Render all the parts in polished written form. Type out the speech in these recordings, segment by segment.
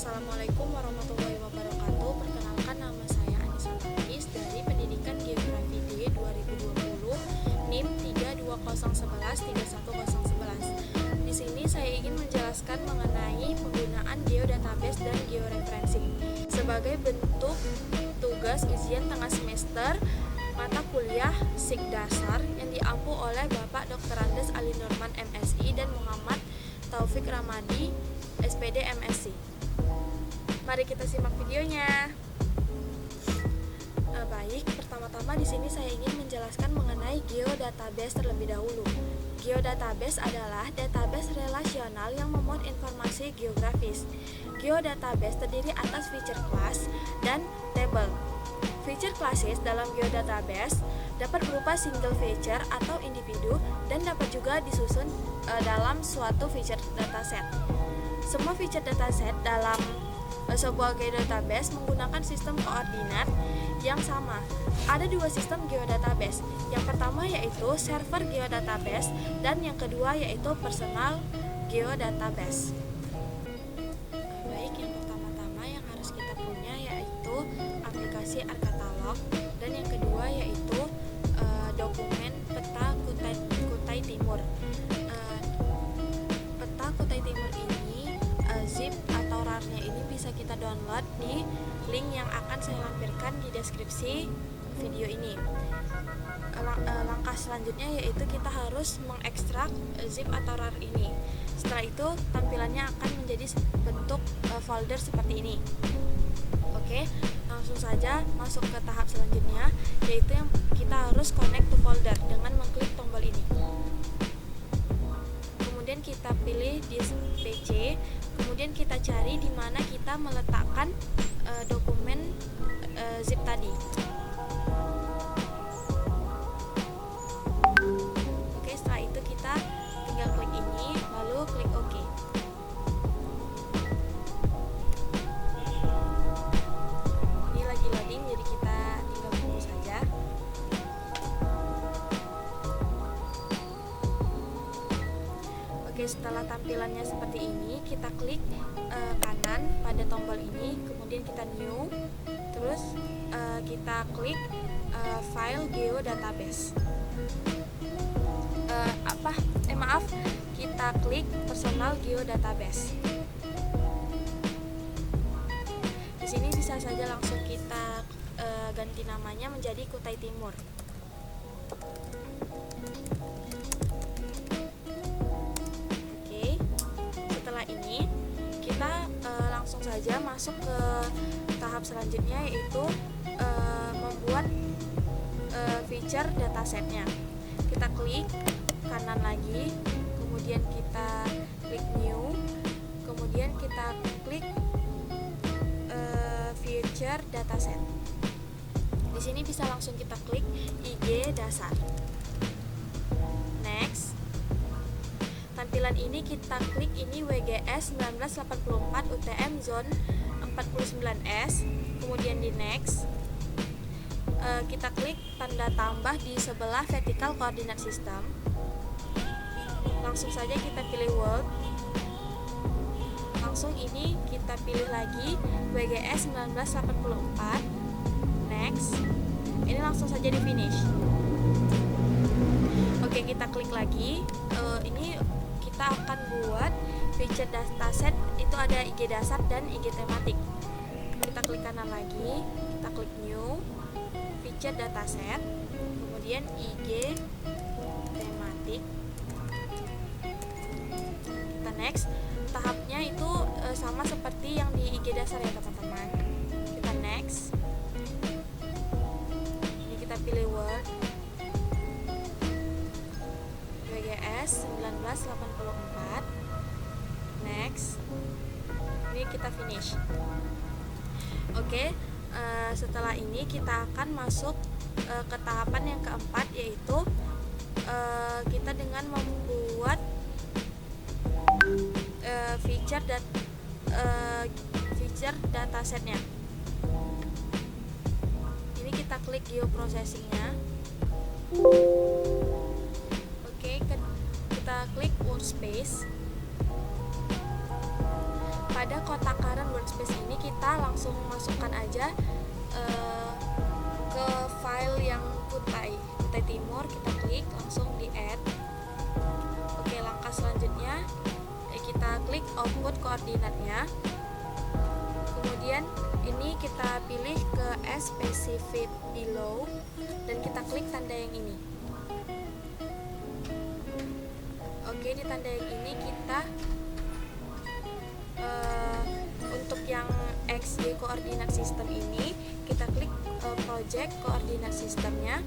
Assalamualaikum warahmatullahi wabarakatuh. Perkenalkan, nama saya Anissa Nafis dari Pendidikan Geografi D 2020 NIM 32011-31011. Di sini saya ingin menjelaskan mengenai penggunaan geodatabase dan georeferencing sebagai bentuk tugas ujian tengah semester mata kuliah SIG dasar yang diampu oleh Bapak Dr. Andes Ali Norman MSI dan Muhammad Taufik Ramadi SPD MSc. Mari kita simak videonya. Baik, pertama-tama di sini saya ingin menjelaskan mengenai geodatabase terlebih dahulu. Geodatabase adalah database relasional yang memuat informasi geografis. Geodatabase terdiri atas feature class dan table. Feature classes dalam geodatabase dapat berupa single feature atau individu dan dapat juga disusun dalam suatu feature dataset. Semua feature dataset dalam sebuah geodatabase menggunakan sistem koordinat yang sama. Ada dua sistem geodatabase. Yang pertama yaitu server geodatabase dan yang kedua yaitu personal geodatabase. Baik, yang pertama-tama yang harus kita punya yaitu aplikasi ArcCatalog dan yang kedua yaitu dokumen peta Kutai Timur. Peta Kutai Timur ini zip atau RAR-nya ini bisa kita download di link yang akan saya lampirkan di deskripsi video ini. Langkah selanjutnya yaitu kita harus mengekstrak zip atau RAR ini. Setelah itu tampilannya akan menjadi bentuk folder seperti ini. Oke, langsung saja masuk ke tahap selanjutnya, yaitu yang kita harus connect to folder dengan mengklik tombol ini. Kemudian kita pilih disk PC, kemudian kita cari di mana kita meletakkan dokumen zip tadi. Oke, setelah itu kita tinggal klik ini, lalu klik OK. Ini lagi loading, jadi kita tinggal tunggu saja. Oke, setelah tampilannya seperti ini, kita klik kanan pada tombol ini, kemudian kita new, terus kita klik file geodatabase. Kita klik personal geodatabase. Di sini bisa saja langsung kita ganti namanya menjadi Kutai Timur. Setelah ini kita langsung saja masuk ke tahap selanjutnya, yaitu membuat feature datasetnya. Kita klik kanan lagi, kemudian kita klik new, kemudian kita klik feature dataset. Di sini bisa langsung kita klik IG dasar. Next. Tampilan ini kita klik ini WGS 1984 UTM zone 49S, kemudian di next. Kita klik tanda tambah di sebelah vertikal koordinat sistem. Langsung saja kita pilih world. Langsung ini kita pilih lagi WGS 1984. Next. Ini langsung saja di finish. Oke, kita klik lagi. Ini kita akan buat feature dataset, itu ada IG dasar dan IG tematik. Kita klik kanan lagi, kita klik new, feature dataset, kemudian IG tematik. Kita next. Tahapnya itu sama seperti yang di IG dasar ya teman-teman. Kita next. Ini kita pilih word WGS 1984. Next. Ini kita finish. Oke, setelah ini kita akan masuk ke tahapan yang keempat, yaitu kita dengan membuat feature datasetnya. Ini kita klik geoprocessingnya. Oke, kita klik workspace. pada kotak current workspace ini kita langsung masukkan aja ke file yang Kutai Timur, kita klik langsung di add. Oke, langkah selanjutnya kita klik output koordinatnya. Kemudian ini kita pilih ke as specified below dan kita klik tanda yang ini. Oke, di tanda yang ini kita untuk yang XY koordinat sistem ini kita klik project koordinat sistemnya.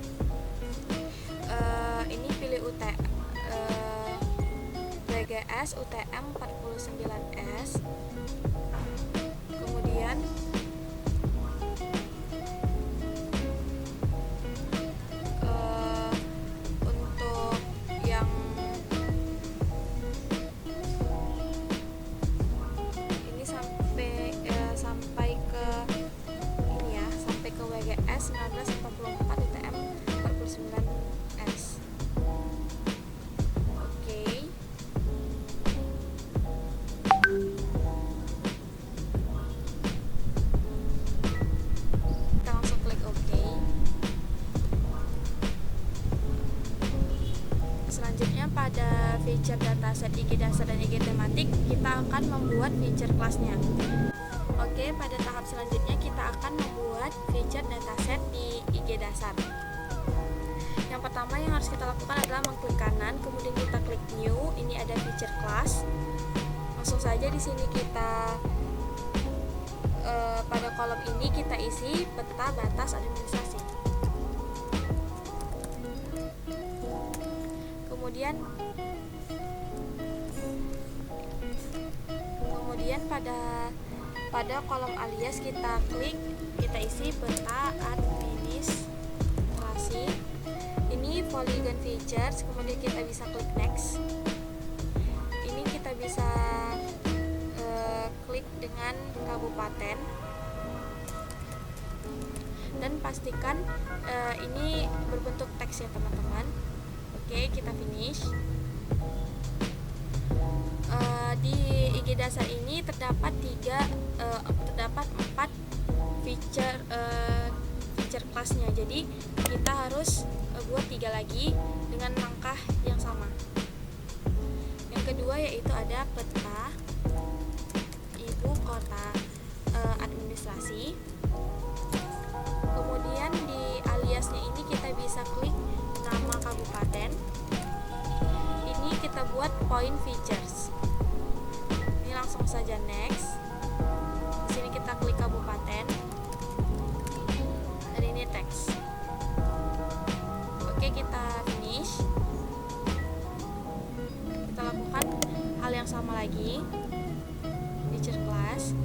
Ini pilih WGS UTM 49S. Kemudian untuk yang ini sampai ke ini ya, sampai ke WGS 1944 UTM 49S. Selanjutnya pada feature dataset IG dasar dan IG tematik kita akan membuat feature kelasnya. Oke, pada tahap selanjutnya kita akan membuat feature dataset di IG dasar. Yang pertama yang harus kita lakukan adalah mengklik kanan, kemudian kita klik new. Ini ada feature class. Langsung saja di sini kita pada kolom ini kita isi peta batas administrasi. Kemudian pada kolom alias kita klik, kita isi peta administrasi. Ini polygon features, kemudian kita bisa klik next. Ini kita bisa klik dengan kabupaten dan pastikan ini berbentuk teks ya teman-teman. Oke, kita finish. Di IG dasar ini terdapat 4 feature kelasnya. Jadi kita harus buat 3 lagi dengan langkah yang sama. Yang kedua yaitu ada peta ibu kota administrasi. Kemudian di aliasnya ini kita bisa klik nama kabupaten. Ini kita buat point features. Ini langsung saja next. Di sini kita klik kabupaten. Dan ini teks. Oke, kita finish. Kita lakukan hal yang sama lagi. Feature class.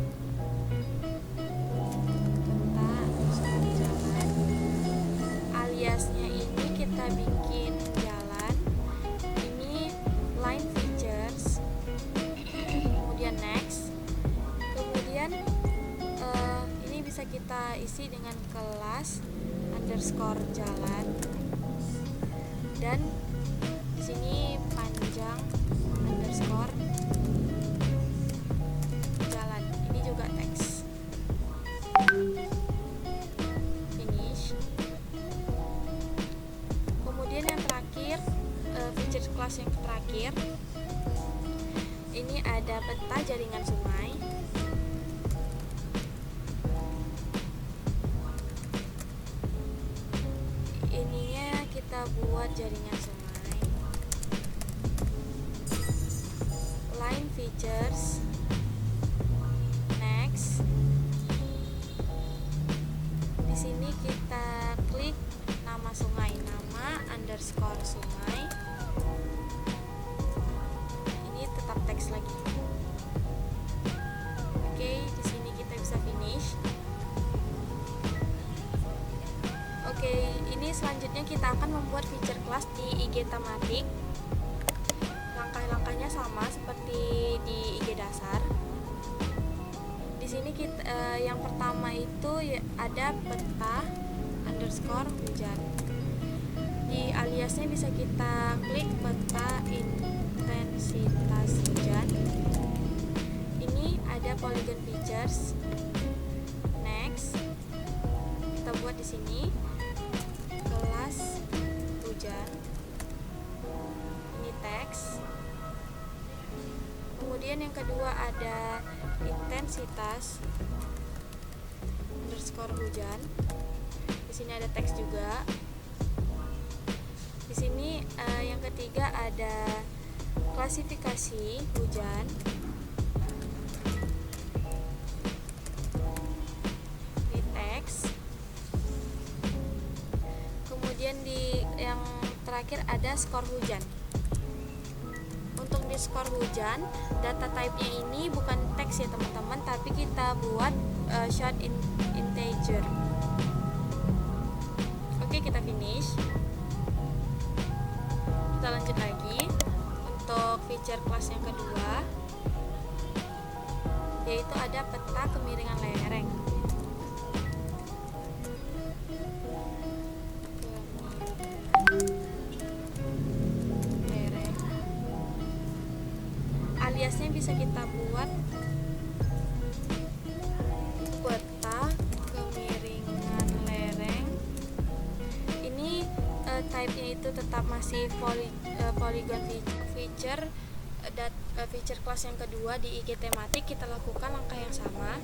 Aliasnya ini kita bikin jalan. Ini line features. Kemudian next. Kemudian ini bisa kita isi dengan kelas underscore jalan. Dan di sini panjang underscore jalan. Ini juga teks. Feature kelas yang terakhir ini ada peta jaringan sungai. Ininya kita buat jaringan sungai. Line features. Next. Di sini kita klik nama sungai, nama underscore sungai. Ini tetap teks lagi. Oke, di sini kita bisa finish. Oke, ini selanjutnya kita akan membuat feature class di IG tematik. Langkah-langkahnya sama seperti di IG dasar. Di sini kita yang pertama itu ada peta underscore hujan. Di aliasnya bisa kita klik peta intensitas hujan. Ini ada polygon features. Next, kita buat di sini kelas hujan. Ini teks. Kemudian yang kedua ada intensitas underscore hujan. Di sini ada teks juga. Di sini yang ketiga ada klasifikasi hujan. Ini teks. Kemudian di yang terakhir ada skor hujan. Untuk di skor hujan, data type-nya ini bukan teks ya teman-teman, tapi kita buat short integer. Oke, kita finish. Kita lanjut lagi untuk feature kelas yang kedua, yaitu ada peta kemiringan lereng. Aliasnya bisa kita buat peta kemiringan lereng. Ini type-nya itu tetap masih polygon feature. Feature kelas yang kedua di IG tematik kita lakukan langkah yang sama.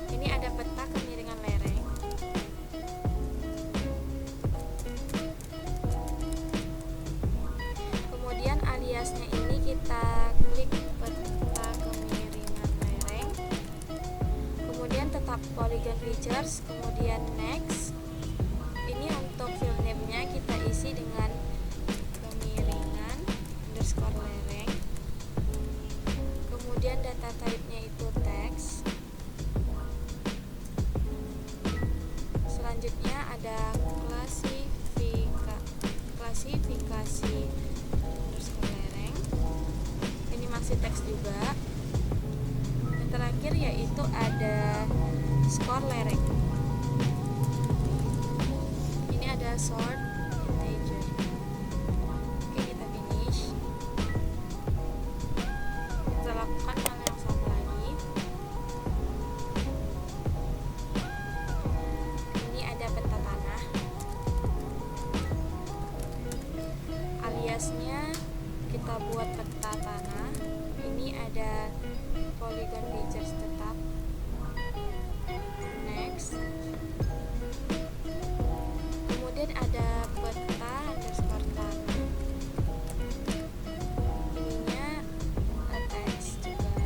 Ini ada peta kemiringan lereng. Kemudian aliasnya ini kita klik peta kemiringan lereng. Kemudian tetap polygon features, kemudian next. Ini untuk field name-nya kita isi dengan kemiringan underscore lereng. Kemudian data type-nya itu teks. Selanjutnya ada klasifikasi underscore lereng. Ini masih teks juga. Yang terakhir yaitu ada skor lereng. Ini ada sort integer. Oke, kita finish. Kita lakukan hal yang sama lagi. Ini ada peta tanah. Aliasnya kita buat peta tanah. Ini ada polygon features tetap. Next. Kemudian ada peta underscore tanah. Ininya teks juga.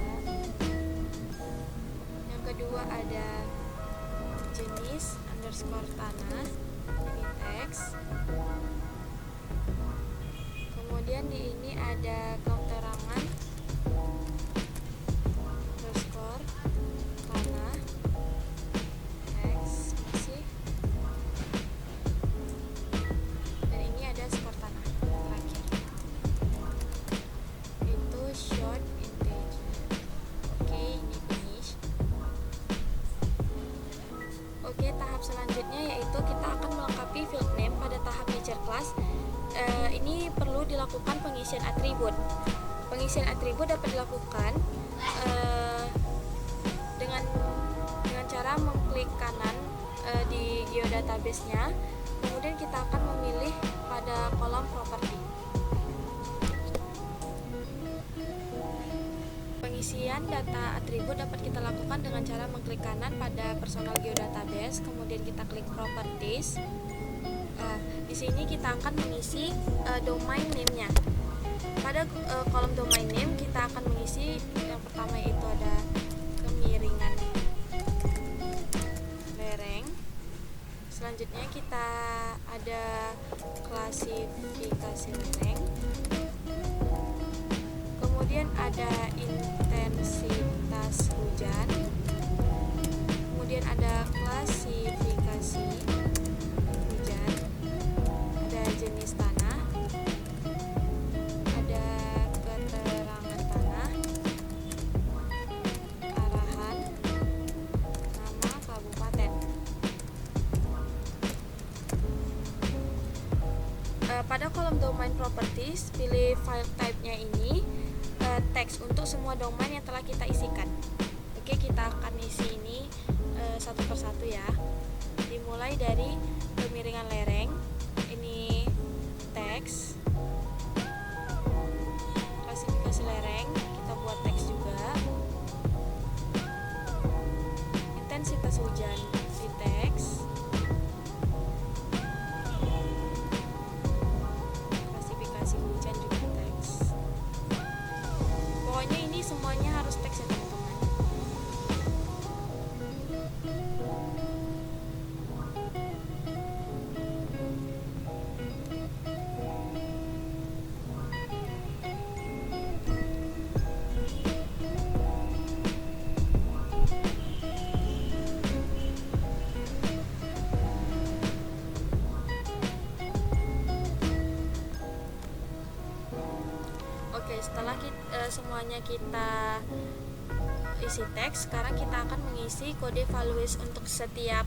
Yang kedua ada jenis underscore tanah. Ini teks. Kemudian di ini ada keterangan underscore tanah. Teks masih. Dan ini ada skor tanah terakhir. Itu short integer. Oke, ini finish. Oke, tahap selanjutnya yaitu kita akan melengkapi field name pada tahap feature class. Ini perlu dilakukan pengisian atribut. Pengisian atribut dapat dilakukan dengan cara mengklik kanan di geodatabase-nya. Kemudian kita akan memilih pada kolom properti. Pengisian data atribut dapat kita lakukan dengan cara mengklik kanan pada personal geodatabase, kemudian kita klik properties. Di sini kita akan mengisi domain name-nya. Pada kolom domain name kita akan mengisi yang pertama itu ada kemiringan lereng. Selanjutnya kita ada klasifikasi lereng. Kemudian ada intensitas hujan. Kemudian ada klasifikasi hujan. Ada jenis tanah. Ada keterangan tanah. Arahan. Nama kabupaten. Pada kolom domain properties, pilih file type-nya ini. teks untuk semua domain yang telah kita isikan. Oke, kita akan isi ini satu persatu ya. Dimulai dari kemiringan lereng. Ini teks. Klasifikasi lereng, kita buat teks juga. Intensitas hujan di teks. Klasifikasi hujan juga teks. Pokoknya ini semuanya harus teks ya teman-teman. Oke, setelah semuanya kita isi teks, sekarang kita akan mengisi kode values untuk setiap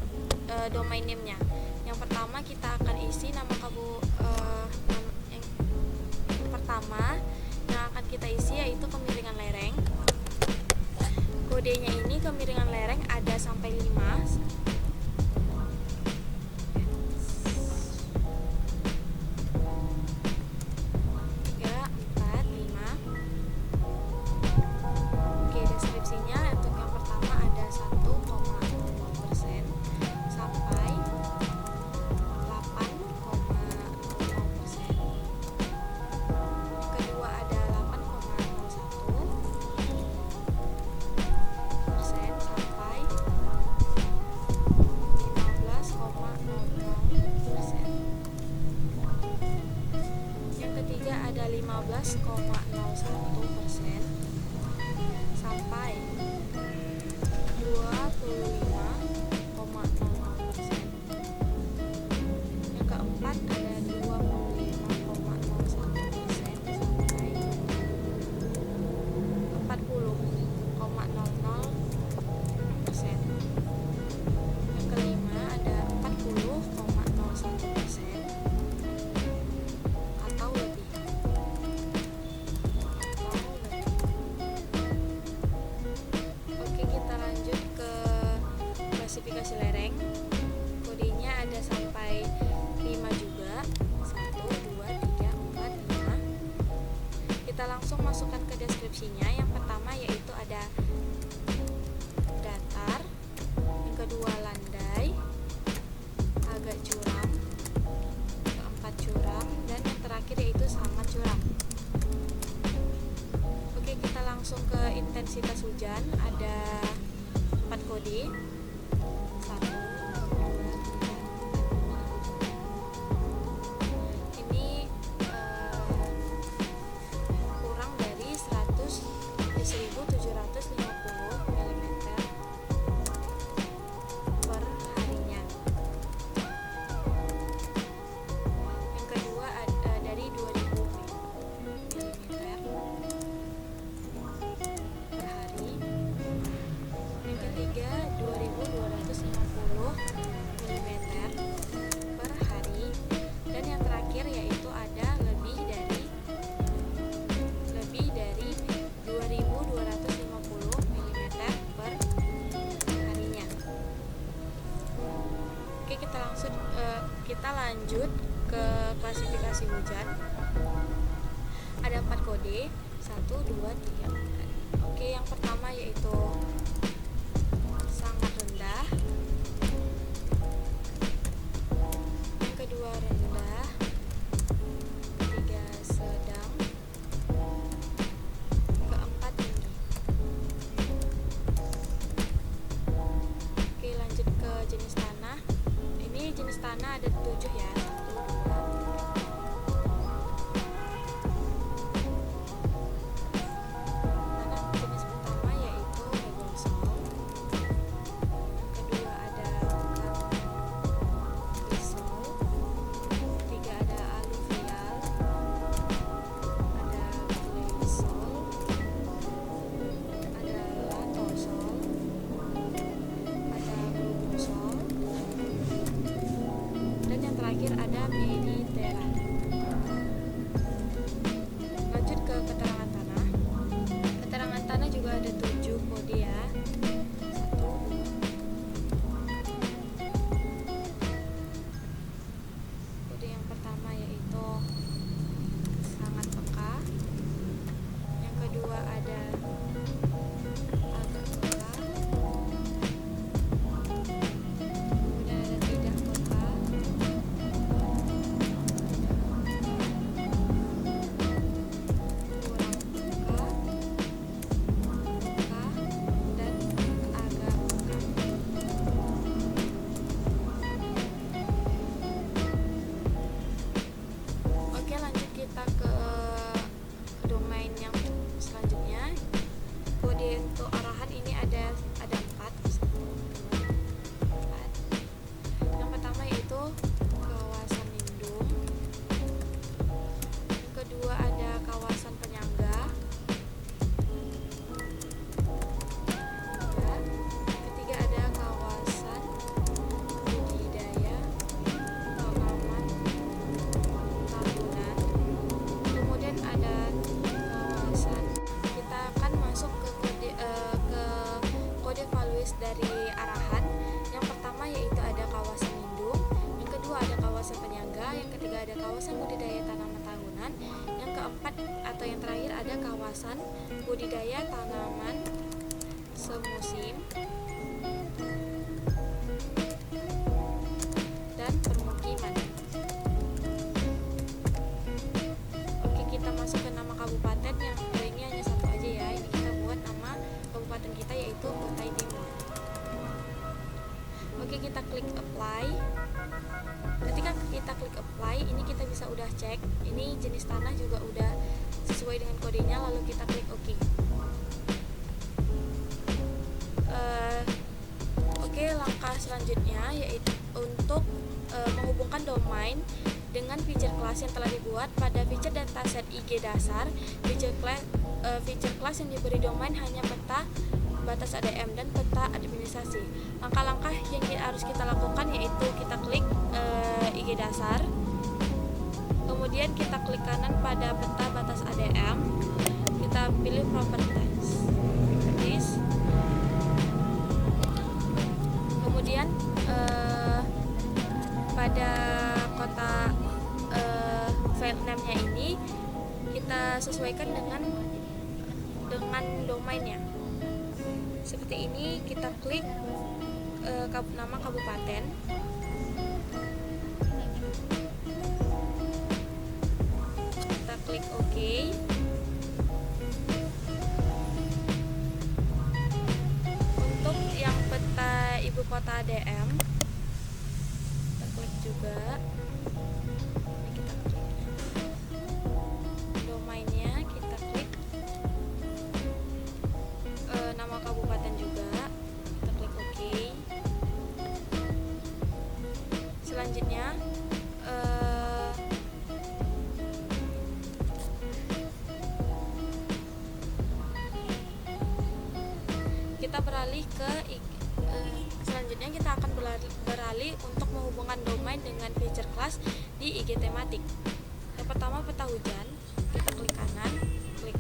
domain name-nya. Yang pertama kita akan isi nama yang pertama yang akan kita isi yaitu kemiringan lereng. Kodenya ini kemiringan lereng ada sampai 5. 15,01% sampai 25,00%. Yang keempat ada 25,01% sampai 40,00%. Yang kelima ada 40,01% atau lebih. Oke, kita lanjut ke klasifikasi lereng. Kodenya ada sampai 5 juga. 1, 2, 3, 4, 5. Kita langsung masukkan ke deskripsinya. Yang pertama yaitu ada datar, yang kedua landai, agak curam, keempat curam, dan yang terakhir yaitu sangat curam. Oke, kita langsung ke intensitas hujan. Ada 4 kode. 1, 2, 3, 4, 5. Ini kurang dari 1750 mm per harinya. Yang kedua ada dari 2000 mm per hari. Yang ketiga 2250 mm per hari. Dan yang terakhir yaitu ada lebih dari 2250 mm per harinya. Oke, kita lanjut ke klasifikasi hujan. Ada 4 kode. 1, 2, 3, 4. Oke, yang pertama yaitu sangat rendah. Yang kedua rendah. Ketiga sedang. Keempat tinggi. Oke, lanjut ke jenis tanah. Ini jenis tanah ada 7 ya. 1, 2, 3. Tanah jenis pertama yaitu regosol. Yang kedua ada grisol. Ketiga ada aluvial. Ada gleisol. Ada latosol. Ada brumosol. Dan yang terakhir ada perkebunan. Yang keempat atau yang terakhir ada kawasan budidaya tanaman semusim dan permukiman. Oke, kita masuk ke nama kabupaten. Yang ini hanya satu aja ya. Ini kita buat nama kabupaten kita yaitu Kutai Timur. Oke, kita klik apply. Ketika kita klik apply, ini kita bisa udah cek. Ini jenis tanah juga udah sesuai dengan kodenya, lalu kita klik OK. Oke, langkah selanjutnya yaitu untuk menghubungkan domain dengan feature class yang telah dibuat pada feature dataset IG dasar. Feature class yang diberi domain hanya peta batas ADM dan peta administrasi. Langkah-langkah yang harus kita lakukan yaitu kita klik IG dasar, kemudian kita klik kanan pada peta batas ADM, kita pilih properties, kemudian pada kota file name-nya ini kita sesuaikan dengan domainnya. Seperti ini, kita klik nama kabupaten. Kita klik OK. Untuk yang peta ibu kota ADM, kita klik juga. Ini kita klik domainnya, kita klik nama kabupaten juga, kita klik OK. Selanjutnya kita beralih ke selanjutnya kita akan beralih untuk menghubungkan domain dengan feature class di IG tematik. Yang pertama, peta hujan, kita klik kanan, klik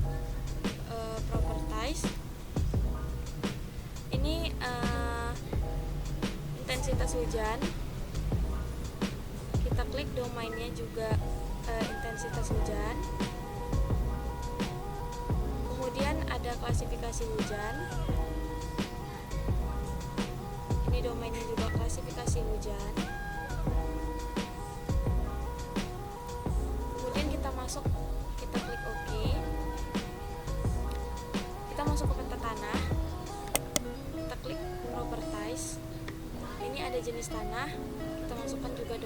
properties. Ini intensitas hujan, kita klik domainnya juga intensitas hujan. Kemudian ada klasifikasi hujan, ini domainnya juga klasifikasi hujan. Kemudian kita klik OK. Kita masuk ke peta tanah, kita klik properties. Ini ada jenis tanah, kita masukkan juga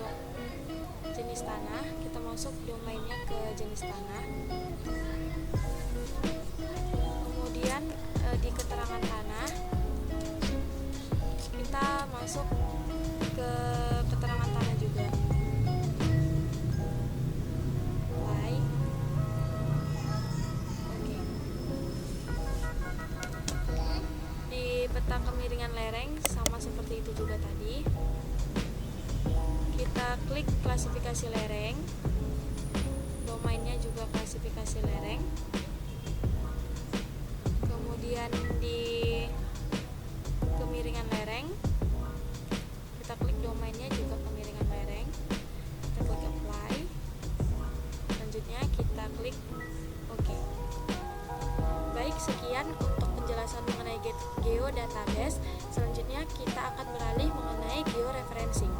jenis tanah, kita masuk domainnya ke jenis tanah. Kemudian di keterangan tanah kita masuk ke keterangan tanah juga. Apply. Oke. Di peta kemiringan lereng sama seperti itu juga tadi. Kita klik klasifikasi lereng, domainnya juga klasifikasi lereng. Kemudian di kemiringan lereng kita klik domainnya juga kemiringan lereng, kita klik apply. Selanjutnya kita klik OK. Baik, sekian untuk penjelasan mengenai geodatabase. Selanjutnya kita akan beralih mengenai georeferencing.